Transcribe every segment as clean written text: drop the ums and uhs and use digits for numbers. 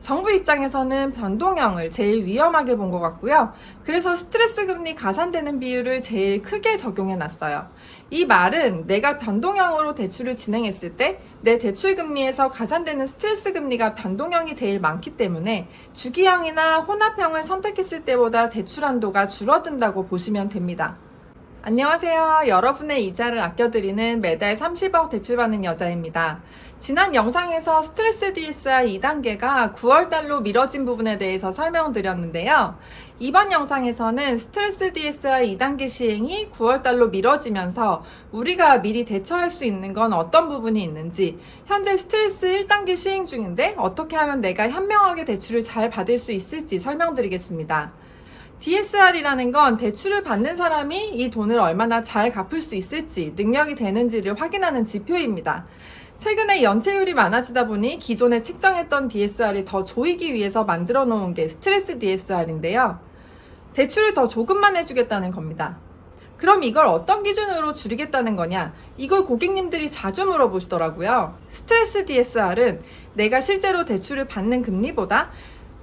정부 입장에서는 변동형을 제일 위험하게 본 것 같고요. 그래서 스트레스 금리 가산되는 비율을 제일 크게 적용해 놨어요. 이 말은 내가 변동형으로 대출을 진행했을 때 내 대출 금리에서 가산되는 스트레스 금리가 변동형이 제일 많기 때문에 주기형이나 혼합형을 선택했을 때보다 대출 한도가 줄어든다고 보시면 됩니다. 안녕하세요. 여러분의 이자를 아껴드리는 매달 30억 대출받는 여자입니다. 지난 영상에서 스트레스 DSR 2단계가 9월달로 미뤄진 부분에 대해서 설명드렸는데요. 이번 영상에서는 스트레스 DSR 2단계 시행이 9월달로 미뤄지면서 우리가 미리 대처할 수 있는 건 어떤 부분이 있는지, 현재 스트레스 1단계 시행 중인데 어떻게 하면 내가 현명하게 대출을 잘 받을 수 있을지 설명드리겠습니다. DSR이라는 건 대출을 받는 사람이 이 돈을 얼마나 잘 갚을 수 있을지, 능력이 되는지를 확인하는 지표입니다. 최근에 연체율이 많아지다 보니 기존에 책정했던 DSR이 더 조이기 위해서 만들어 놓은 게 스트레스 DSR인데요. 대출을 더 조금만 해주겠다는 겁니다. 그럼 이걸 어떤 기준으로 줄이겠다는 거냐? 이걸 고객님들이 자주 물어보시더라고요. 스트레스 DSR은 내가 실제로 대출을 받는 금리보다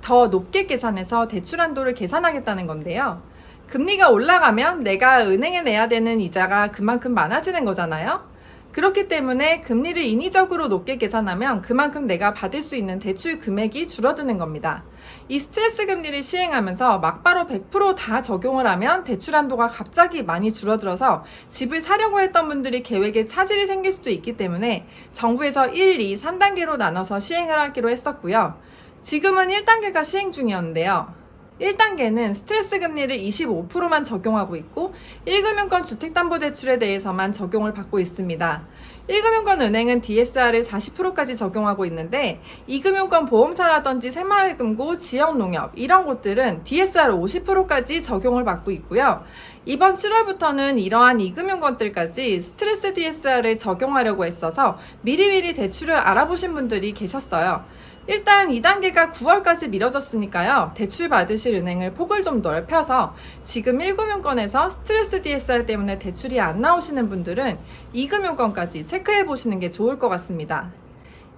더 높게 계산해서 대출 한도를 계산하겠다는 건데요. 금리가 올라가면 내가 은행에 내야 되는 이자가 그만큼 많아지는 거잖아요. 그렇기 때문에 금리를 인위적으로 높게 계산하면 그만큼 내가 받을 수 있는 대출 금액이 줄어드는 겁니다. 이 스트레스 금리를 시행하면서 막바로 100% 다 적용을 하면 대출 한도가 갑자기 많이 줄어들어서 집을 사려고 했던 분들이 계획에 차질이 생길 수도 있기 때문에 정부에서 1, 2, 3단계로 나눠서 시행을 하기로 했었고요. 지금은 1단계가 시행 중이었는데요. 1단계는 스트레스 금리를 25%만 적용하고 있고 1금융권 주택담보대출에 대해서만 적용을 받고 있습니다. 1금융권 은행은 DSR을 40%까지 적용하고 있는데 2금융권 보험사라든지 새마을금고, 지역농협 이런 곳들은 DSR 50%까지 적용을 받고 있고요. 이번 7월부터는 이러한 2금융권들까지 스트레스 DSR을 적용하려고 했어서 미리미리 대출을 알아보신 분들이 계셨어요. 일단 2단계가 9월까지 미뤄졌으니까요. 대출 받으실 은행을 폭을 좀 넓혀서 지금 1금융권에서 스트레스 DSR 때문에 대출이 안 나오시는 분들은 2금융권까지 체크해 보시는 게 좋을 것 같습니다.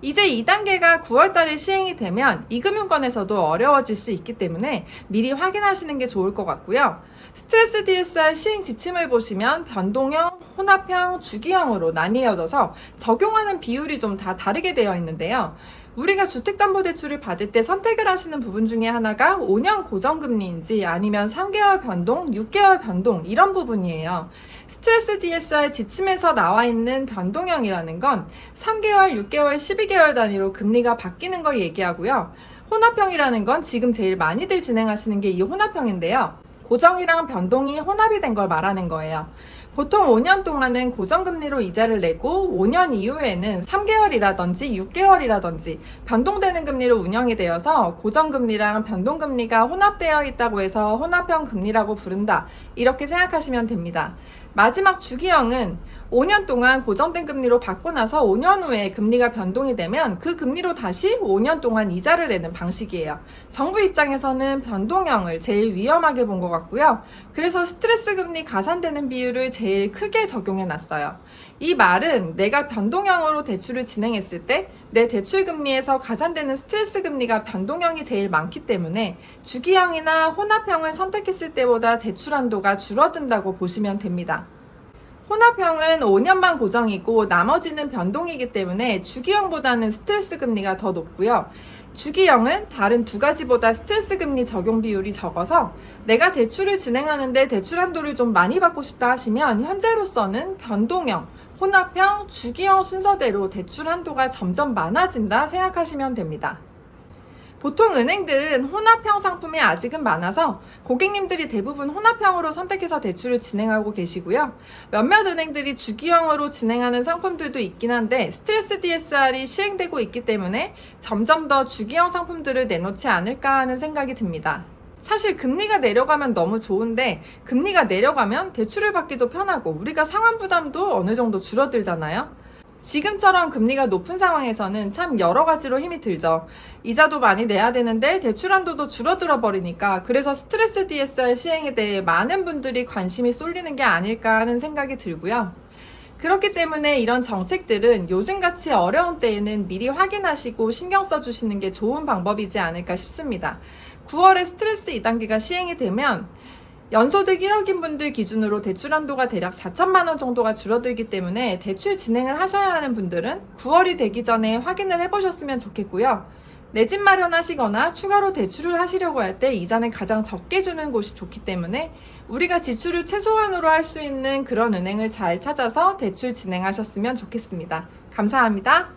이제 2단계가 9월달에 시행이 되면 2금융권에서도 어려워질 수 있기 때문에 미리 확인하시는 게 좋을 것 같고요. 스트레스 DSR 시행 지침을 보시면 변동형, 혼합형, 주기형으로 나뉘어져서 적용하는 비율이 좀 다 다르게 되어 있는데요. 우리가 주택담보대출을 받을 때 선택을 하시는 부분 중에 하나가 5년 고정금리인지 아니면 3개월 변동, 6개월 변동 이런 부분이에요. 스트레스 DSR 지침에서 나와 있는 변동형이라는 건 3개월, 6개월, 12개월 단위로 금리가 바뀌는 걸 얘기하고요. 혼합형이라는 건 지금 제일 많이들 진행하시는 게 이 혼합형인데요. 고정이랑 변동이 혼합이 된 걸 말하는 거예요. 보통 5년 동안은 고정금리로 이자를 내고 5년 이후에는 3개월이라든지 6개월이라든지 변동되는 금리로 운영이 되어서 고정금리랑 변동금리가 혼합되어 있다고 해서 혼합형 금리라고 부른다. 이렇게 생각하시면 됩니다. 마지막 주기형은 5년 동안 고정된 금리로 받고 나서 5년 후에 금리가 변동이 되면 그 금리로 다시 5년 동안 이자를 내는 방식이에요. 정부 입장에서는 변동형을 제일 위험하게 본 것 같고요. 그래서 스트레스 금리 가산되는 비율을 제일 크게 적용해 놨어요. 이 말은 내가 변동형으로 대출을 진행했을 때 내 대출 금리에서 가산되는 스트레스 금리가 변동형이 제일 많기 때문에 주기형이나 혼합형을 선택했을 때보다 대출 한도가 줄어든다고 보시면 됩니다. 혼합형은 5년만 고정이고 나머지는 변동이기 때문에 주기형보다는 스트레스 금리가 더 높고요. 주기형은 다른 두 가지보다 스트레스 금리 적용 비율이 적어서 내가 대출을 진행하는데 대출 한도를 좀 많이 받고 싶다 하시면 현재로서는 변동형, 혼합형, 주기형 순서대로 대출 한도가 점점 많아진다 생각하시면 됩니다. 보통 은행들은 혼합형 상품이 아직은 많아서 고객님들이 대부분 혼합형으로 선택해서 대출을 진행하고 계시고요. 몇몇 은행들이 주기형으로 진행하는 상품들도 있긴 한데 스트레스 DSR이 시행되고 있기 때문에 점점 더 주기형 상품들을 내놓지 않을까 하는 생각이 듭니다. 사실 금리가 내려가면 너무 좋은데 금리가 내려가면 대출을 받기도 편하고 우리가 상환 부담도 어느 정도 줄어들잖아요. 지금처럼 금리가 높은 상황에서는 참 여러 가지로 힘이 들죠. 이자도 많이 내야 되는데 대출 한도도 줄어들어 버리니까 그래서 스트레스 DSR 시행에 대해 많은 분들이 관심이 쏠리는 게 아닐까 하는 생각이 들고요. 그렇기 때문에 이런 정책들은 요즘같이 어려운 때에는 미리 확인하시고 신경 써주시는 게 좋은 방법이지 않을까 싶습니다. 9월에 스트레스 2단계가 시행이 되면 연소득 1억인 분들 기준으로 대출 한도가 대략 4천만 원 정도가 줄어들기 때문에 대출 진행을 하셔야 하는 분들은 9월이 되기 전에 확인을 해보셨으면 좋겠고요. 내 집 마련하시거나 추가로 대출을 하시려고 할 때 이자는 가장 적게 주는 곳이 좋기 때문에 우리가 지출을 최소한으로 할 수 있는 그런 은행을 잘 찾아서 대출 진행하셨으면 좋겠습니다. 감사합니다.